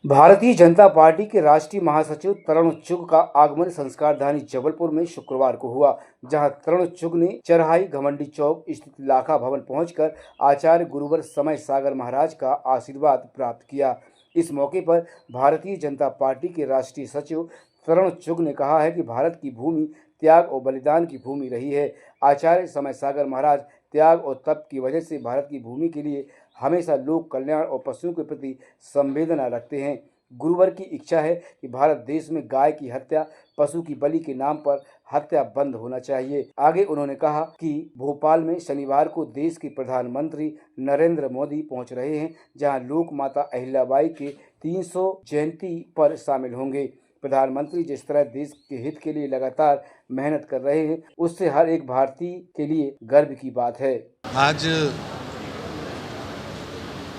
Bharatiya Janata party के राष्ट्रीय महासचिव तरुण चुग का आगमन संस्कारधानी जबलपुर में शुक्रवार को हुआ, जहां तरुण चुग ने चरहाई घमंडी चौक स्थित लाखा भवन पहुंचकर आचार्य गुरुवर समय सागर महाराज का आशीर्वाद प्राप्त किया। इस मौके पर भारतीय जनता पार्टी के राष्ट्रीय सचिव तरुण चुग ने कहा है कि भारत की भूमि त्याग और बलिदान की भूमि रही है। आचार्य समय सागर महाराज त्याग और तप की वजह से भारत की भूमि के लिए हमेशा लोक कल्याण और पशुओं के प्रति संवेदना रखते हैं। गुरुवर की इच्छा है कि भारत देश में गाय की हत्या, पशु की बलि के नाम पर हत्या बंद होना चाहिए। आगे उन्होंने कहा कि भोपाल में शनिवार को देश के प्रधानमंत्री नरेंद्र मोदी पहुंच रहे हैं, जहां लोक माता अहिल्याबाई के 300 जयंती पर शामिल होंगे। प्रधानमंत्री जिस तरह देश के हित के लिए लगातार मेहनत कर रहे हैं, उससे हर एक भारतीय के लिए गर्व की बात है। आज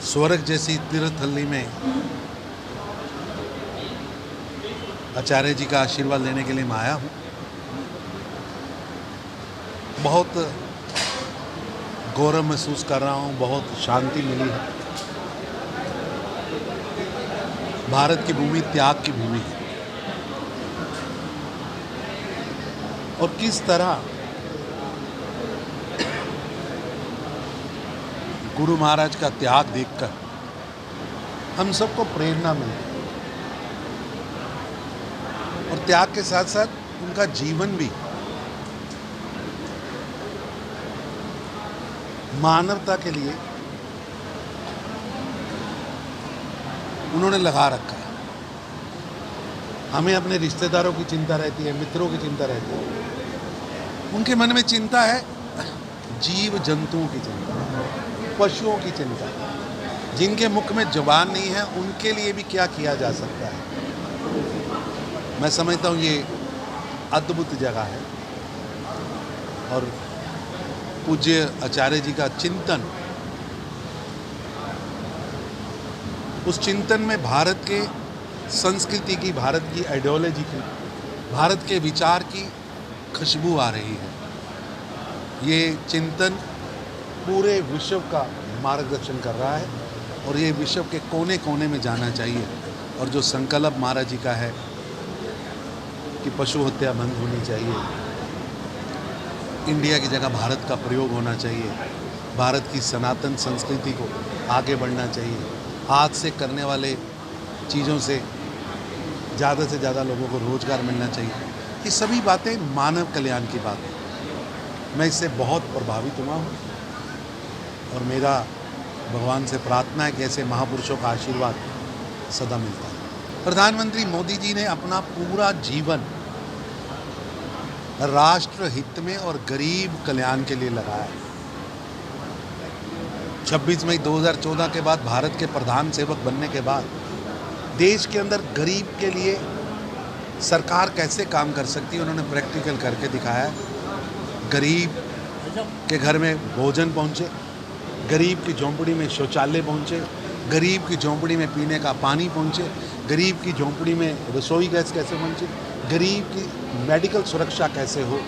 स्वर्ग जैसी तीर्थहल्ली में आचार्य जी का आशीर्वाद लेने के लिए मैं आया हूँ। बहुत गौरव महसूस कर रहा हूँ, बहुत शांति मिली है। भारत की भूमि त्याग की भूमि है और किस तरह गुरु महाराज का त्याग देखकर हम सबको प्रेरणा मिलती है और त्याग के साथ साथ उनका जीवन भी मानवता के लिए उन्होंने लगा रखा है। हमें अपने रिश्तेदारों की चिंता रहती है, मित्रों की चिंता रहती है, उनके मन में चिंता है जीव जंतुओं की चिंता, पशुओं की चिंता। जिनके मुख में जुबान नहीं है उनके लिए भी क्या किया जा सकता है। मैं समझता हूँ ये अद्भुत जगह है और पूज्य आचार्य जी का चिंतन, उस चिंतन में भारत के संस्कृति की, भारत की आइडियोलॉजी की, भारत के विचार की खुशबू आ रही है। ये चिंतन पूरे विश्व का मार्गदर्शन कर रहा है और ये विश्व के कोने कोने में जाना चाहिए। और जो संकल्प महाराज जी का है कि पशु हत्या बंद होनी चाहिए, इंडिया की जगह भारत का प्रयोग होना चाहिए, भारत की सनातन संस्कृति को आगे बढ़ना चाहिए, हाथ से करने वाले चीज़ों से ज़्यादा लोगों को रोज़गार मिलना चाहिए, ये सभी बातें मानव कल्याण की बात है। मैं इससे बहुत प्रभावित हुआ हूँ और मेरा भगवान से प्रार्थना है कि ऐसे महापुरुषों का आशीर्वाद सदा मिलता है। प्रधानमंत्री मोदी जी ने अपना पूरा जीवन राष्ट्र हित में और गरीब कल्याण के लिए लगाया। 26 मई 2014 के बाद भारत के प्रधान सेवक बनने के बाद देश के अंदर गरीब के लिए सरकार कैसे काम कर सकती है उन्होंने प्रैक्टिकल करके दिखाया। गरीब के घर में भोजन पहुँचे, गरीब की झोंपड़ी में शौचालय पहुँचे, गरीब की झोंपड़ी में पीने का पानी पहुँचे, गरीब की झोंपड़ी में रसोई गैस कैसे पहुँचे, गरीब की मेडिकल सुरक्षा कैसे हो,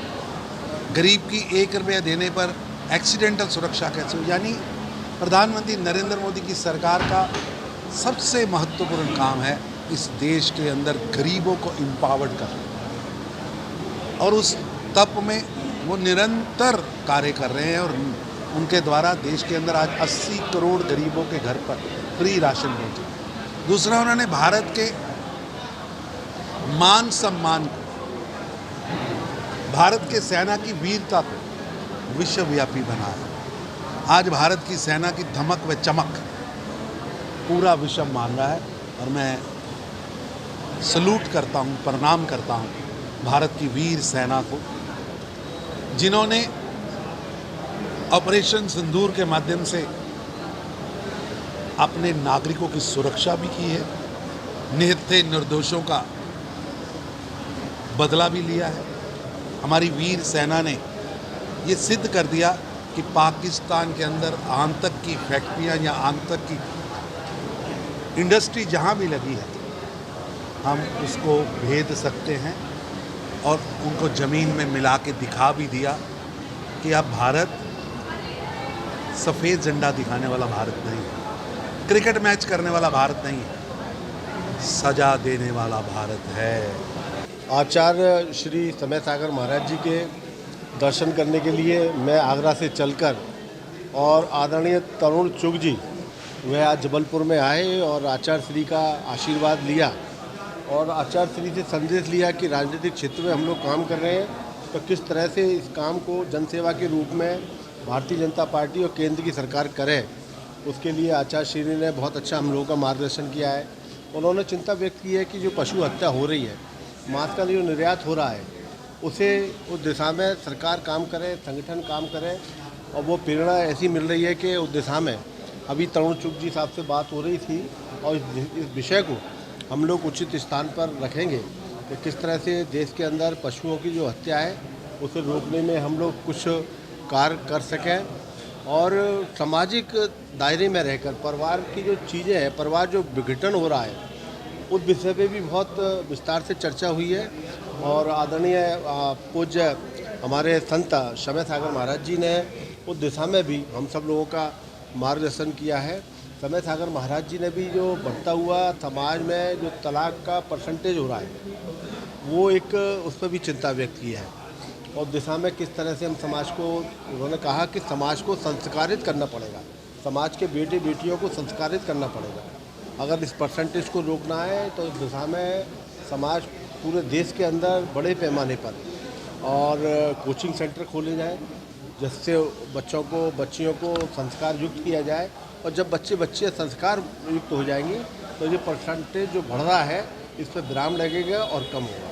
गरीब की 1 रुपया देने पर एक्सीडेंटल सुरक्षा कैसे हो। यानी प्रधानमंत्री नरेंद्र मोदी की सरकार का सबसे महत्वपूर्ण काम है इस देश के अंदर गरीबों को एम्पावर्ड करना और उस तप में वो निरंतर कार्य कर रहे हैं और उनके द्वारा देश के अंदर आज 80 करोड़ गरीबों के घर पर फ्री राशन पहुंचे। दूसरा, उन्होंने भारत के मान सम्मान को, भारत के सेना की वीरता को विश्वव्यापी बनाया। आज भारत की सेना की धमक व चमक पूरा विश्व मान रहा है और मैं सलूट करता हूँ, प्रणाम करता हूँ भारत की वीर सेना को, जिन्होंने ऑपरेशन सिंदूर के माध्यम से अपने नागरिकों की सुरक्षा भी की है, निहत्थे निर्दोषों का बदला भी लिया है। हमारी वीर सेना ने ये सिद्ध कर दिया कि पाकिस्तान के अंदर आतंक की फैक्ट्रियां या आतंक की इंडस्ट्री जहां भी लगी है हम उसको भेद सकते हैं और उनको ज़मीन में मिला के दिखा भी दिया कि अब भारत सफ़ेद झंडा दिखाने वाला भारत नहीं है, क्रिकेट मैच करने वाला भारत नहीं है। सजा देने वाला भारत है। आचार्य श्री समय सागर महाराज जी के दर्शन करने के लिए मैं आगरा से चलकर और आदरणीय तरुण चुग जी वह आज जबलपुर में आए और आचार्य श्री का आशीर्वाद लिया और आचार्य श्री से संदेश लिया कि राजनीतिक क्षेत्र में हम लोग काम कर रहे हैं तो किस तरह से इस काम को जनसेवा के रूप में भारतीय जनता पार्टी और केंद्र की सरकार करे। उसके लिए आचार्य श्री ने बहुत अच्छा हम लोगों का मार्गदर्शन किया है। उन्होंने चिंता व्यक्त की है कि जो पशु हत्या हो रही है, मांस का जो निर्यात हो रहा है, उसे उस दिशा में सरकार काम करे, संगठन काम करे और वो प्रेरणा ऐसी मिल रही है कि उस दिशा में अभी तरुण चुग जी साहब से बात हो रही थी और इस विषय को हम लोग उचित स्थान पर रखेंगे कि किस तरह से देश के अंदर पशुओं की जो हत्या है उसे रोकने में हम लोग कुछ कार्य कर सकें और सामाजिक दायरे में रहकर परिवार की जो चीज़ें हैं, परिवार जो विघटन हो रहा है, उस विषय पे भी बहुत विस्तार से चर्चा हुई है और आदरणीय पूज्य हमारे संत समय सागर महाराज जी ने उस दिशा में भी हम सब लोगों का मार्गदर्शन किया है। समय सागर महाराज जी ने भी जो बढ़ता हुआ समाज में जो तलाक का परसेंटेज हो रहा है, वो एक उस पर भी चिंता व्यक्त की है और दिशा में किस तरह से हम समाज को, उन्होंने कहा कि समाज को संस्कारित करना पड़ेगा, समाज के बेटे बेटियों को संस्कारित करना पड़ेगा। अगर इस परसेंटेज को रोकना है तो इस दिशा में समाज पूरे देश के अंदर बड़े पैमाने पर और कोचिंग सेंटर खोले जाएं जिससे बच्चियों को संस्कार युक्त किया जाए और जब बच्चे संस्कार युक्त हो जाएंगी तो ये परसेंटेज जो बढ़ रहा है इस पर विराम लगेगा और कम होगा।